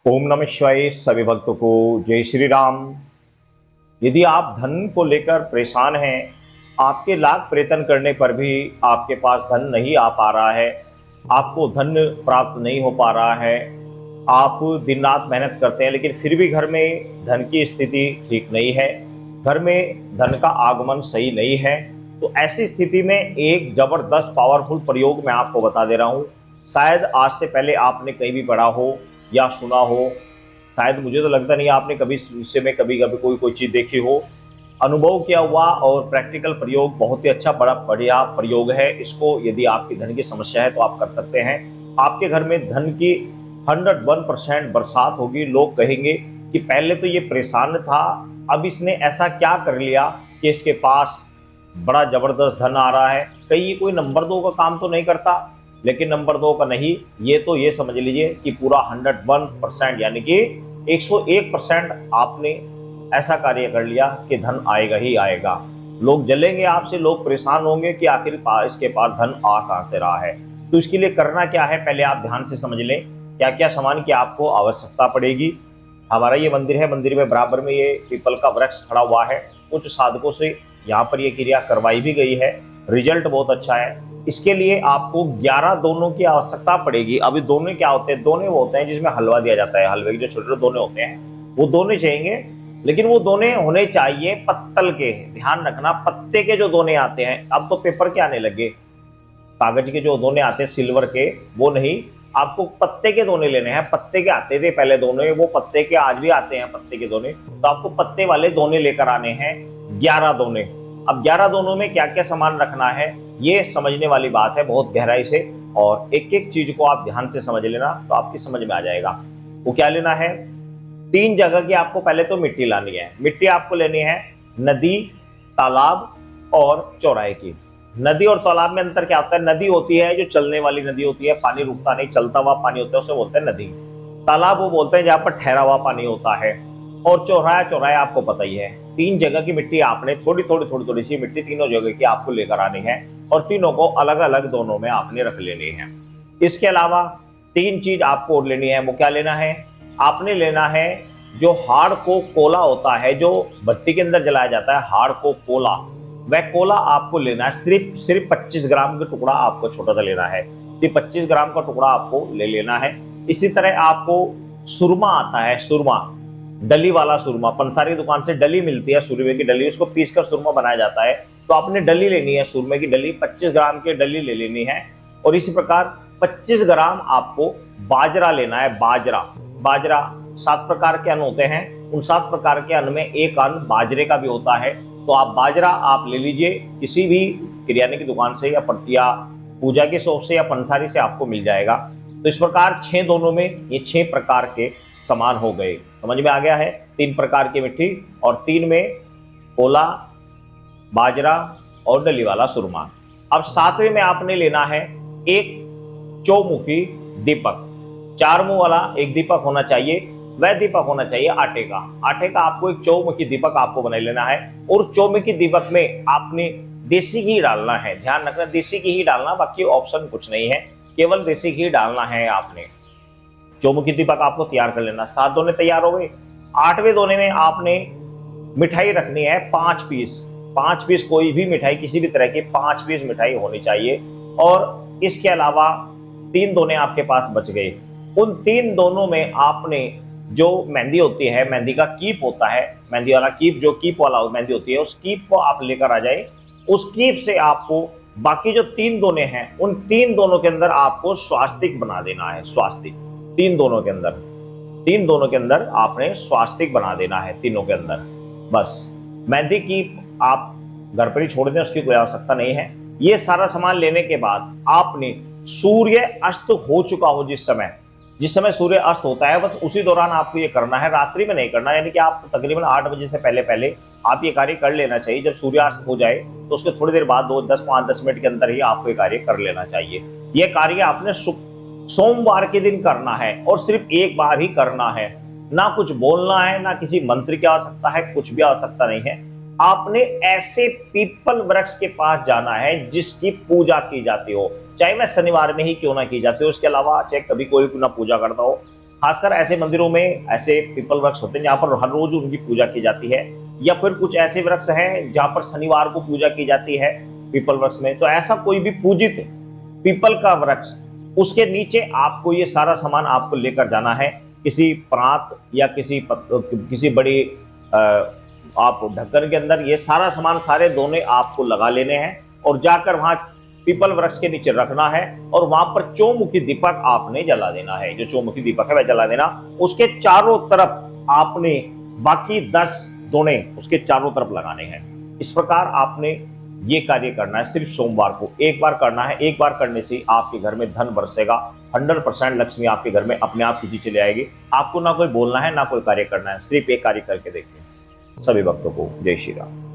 ओम नमः शिवाय। सभी भक्तों को जय श्री राम। यदि आप धन को लेकर परेशान हैं, आपके लाख प्रयत्न करने पर भी आपके पास धन नहीं आ पा रहा है, आपको धन प्राप्त नहीं हो पा रहा है, आप दिन रात मेहनत करते हैं लेकिन फिर भी घर में धन की स्थिति ठीक नहीं है, घर में धन का आगमन सही नहीं है, तो ऐसी स्थिति में एक जबरदस्त पावरफुल प्रयोग मैं आपको बता दे रहा हूं। शायद आज से पहले आपने कहीं भी पढ़ा हो या सुना हो, शायद मुझे तो लगता नहीं आपने कभी इस विषय में कभी कभी कोई कोई चीज देखी हो, अनुभव किया हुआ और प्रैक्टिकल प्रयोग बहुत ही अच्छा बड़ा बढ़िया प्रयोग है। इसको यदि आपकी धन की समस्या है तो आप कर सकते हैं। आपके घर में धन की 101% बरसात होगी। लोग कहेंगे कि पहले तो ये परेशान था, अब इसने ऐसा क्या कर लिया कि इसके पास बड़ा जबरदस्त धन आ रहा है। कहीं ये कोई नंबर 2 का काम तो नहीं करता, लेकिन नंबर 2 का नहीं, ये तो ये समझ लीजिए कि पूरा 101% यानी कि 101% आपने ऐसा कार्य कर लिया कि धन आएगा ही आएगा। लोग जलेंगे आपसे, लोग परेशान होंगे कि आखिर इसके पास धन आ कहां से रहा है। तो इसके लिए करना क्या है, पहले आप ध्यान से समझ लें क्या क्या सामान की आपको आवश्यकता पड़ेगी। हमारा ये मंदिर है, मंदिर में बराबर में ये पीपल का वृक्ष खड़ा हुआ है। कुछ साधकों से यहाँ पर ये क्रिया करवाई भी गई है, रिजल्ट बहुत अच्छा है। इसके लिए आपको 11 दोनों की आवश्यकता पड़ेगी। अभी दोने क्या होते हैं, दोने वो होते हैं जिसमें हलवा दिया जाता है, हलवे के जो छोटे छोटे दोने होते हैं वो दोने चाहिए, लेकिन वो दोने होने चाहिए पत्तल के। ध्यान रखना, पत्ते के जो दोने आते हैं, अब तो पेपर के आने लगे, कागज के जो दोने आते हैं सिल्वर के वो नहीं, आपको पत्ते के दोने लेने हैं। पत्ते के आते थे पहले दोने, वो पत्ते के आज भी आते हैं पत्ते के दोने, तो आपको पत्ते वाले दोने लेकर आने हैं, 11 दोने। अब 11 दोनों में क्या क्या सामान रखना है ये समझने वाली बात है बहुत गहराई से, और एक एक चीज को आप ध्यान से समझ लेना तो आपकी समझ में आ जाएगा। वो क्या लेना है, 3 जगह की आपको पहले तो मिट्टी लानी है। मिट्टी आपको लेनी है नदी, तालाब और चौराहे की। नदी और तालाब में अंतर क्या होता है, नदी होती है जो चलने वाली नदी होती है, पानी रुकता नहीं, चलता हुआ पानी होता है, उसे बोलते हैं नदी। तालाब वो बोलते हैं जहां पर ठहरा हुआ पानी होता है। और चौराहा, चौराहा आपको पता ही है। 3 जगह की मिट्टी आपने थोड़ी थोड़ी थोड़ी थोड़ी सी मिट्टी तीनों जगह की आपको लेकर आनी है, और तीनों को अलग अलग दोनों में आपने रख लेनी है। इसके अलावा 3 चीज आपको और लेनी है। वो क्या लेना है, आपने लेना है जो हाड़ को कोला होता है, जो भट्टी के अंदर जलाया जाता है, हाड़ को कोला, वह कोला आपको लेना है। सिर्फ 25 ग्राम का टुकड़ा आपको छोटा सा लेना है, सिर्फ 25 ग्राम का टुकड़ा आपको ले लेना है। इसी तरह आपको सुरमा आता है, सुरमा, डली वाला सुरमा, पंसारी दुकान से डली मिलती है, सुरमे की डली, उसको पीसकर सुरमा बनाया जाता है। तो आपने डली लेनी है, सुरमे की डली, 25 ग्राम की डली ले लेनी है। और इसी प्रकार 25 ग्राम आपको बाजरा लेना है। बाजरा, बाजरा 7 प्रकार के अन्न होते हैं, उन 7 प्रकार के अन्न में एक अन्न बाजरे का भी होता है। तो आप बाजरा आप ले लीजिए किसी भी किराने की दुकान से, या पूजा के शॉप से, या पंसारी से आपको मिल जाएगा। तो इस प्रकार 6 दोनों में ये 6 प्रकार के सामान हो गए। समझ में आ गया है, 3 प्रकार की मिट्टी और 3 में कोला, बाजरा और डली वाला सुरमा। अब 7वें में आपने लेना है एक चौमुखी दीपक। 4 मुंह वाला एक दीपक होना चाहिए, वह दीपक होना चाहिए आटे का। आटे का आपको एक चौमुखी दीपक आपको बना लेना है, और चौमुखी दीपक में आपने देसी घी डालना है। ध्यान रखना, देसी घी ही डालना, बाकी ऑप्शन कुछ नहीं है, केवल देसी घी डालना है आपने। चौमुखी दीपक आपको तैयार कर लेना। 7 दोने तैयार हो गए। 8वें दोने में आपने मिठाई रखनी है 5 पीस। 5 पीस कोई भी मिठाई, किसी भी तरह की 5 पीस मिठाई होनी चाहिए। और इसके अलावा 3 दोने आपके पास बच गए। उन 3 दोनों में आपने जो मेहंदी होती है, मेहंदी का कीप होता है, मेहंदी वाला कीप, जो कीप वाला मेहंदी होती है, उस कीप को आप लेकर आ जाए। उस कीप से आपको बाकी जो 3 दोने हैं, उन 3 दोनों के अंदर आपको स्वास्तिक बना देना है। स्वास्तिक 3 दोनों के अंदर, 3 दोनों के अंदर आपने स्वास्तिक बना देना है, तीनों के अंदर। बस मेहंदी की आप घर पर ही छोड़ दें, उसकी कोई आवश्यकता नहीं है। ये सारा सामान लेने के बाद आपने सूर्य अस्त हो चुका हो, जिस समय सूर्य अस्त होता है, बस उसी दौरान आपको ये करना है, रात्रि में नहीं करना। यानी कि आप तकरीबन 8 बजे से पहले पहले आप ये कार्य कर लेना चाहिए। जब सूर्यास्त हो जाए तो उसके थोड़ी देर बाद 5-10 मिनट के अंदर ही आपको ये कार्य कर लेना चाहिए। ये कार्य आपने सोमवार के दिन करना है, और सिर्फ एक बार ही करना है। ना कुछ बोलना है, ना किसी मंत्र की आवश्यकता है, कुछ भी आवश्यकता नहीं है। आपने ऐसे पीपल वृक्ष के पास जाना है जिसकी पूजा की जाती हो, चाहे वह शनिवार में ही क्यों ना की जाती हो, उसके अलावा चाहे कभी कोई ना पूजा करता हो, खासकर ऐसे मंदिरों में ऐसे पीपल वृक्ष होते हैं जहां पर हर रोज उनकी पूजा की जाती है, या फिर कुछ ऐसे वृक्ष हैं जहां पर शनिवार को पूजा की जाती है पीपल वृक्ष में। तो ऐसा कोई भी पूजित पीपल का वृक्ष, उसके नीचे आपको ये सारा सामान आपको लेकर जाना है। किसी प्रांत या किसी बड़ी आप ढक्कन के अंदर ये सारा सामान, सारे दोने आपको लगा लेने हैं और जाकर वहां पीपल वृक्ष के नीचे रखना है और वहां पर चौमुखी दीपक आपने जला देना है। जो चौमुखी दीपक है वह जला देना। उसके चारों तरफ आपने बाकी 10 दोने उसके चारों तरफ लगाने हैं। इस प्रकार आपने ये कार्य करना है। सिर्फ सोमवार को एक बार करना है। एक बार करने से आपके घर में धन बरसेगा। 100% लक्ष्मी आपके घर में अपने आप खींची चले आएगी। आपको ना कोई बोलना है, ना कोई कार्य करना है, सिर्फ एक कार्य करके देखिए। सभी भक्तों को जय श्री राम।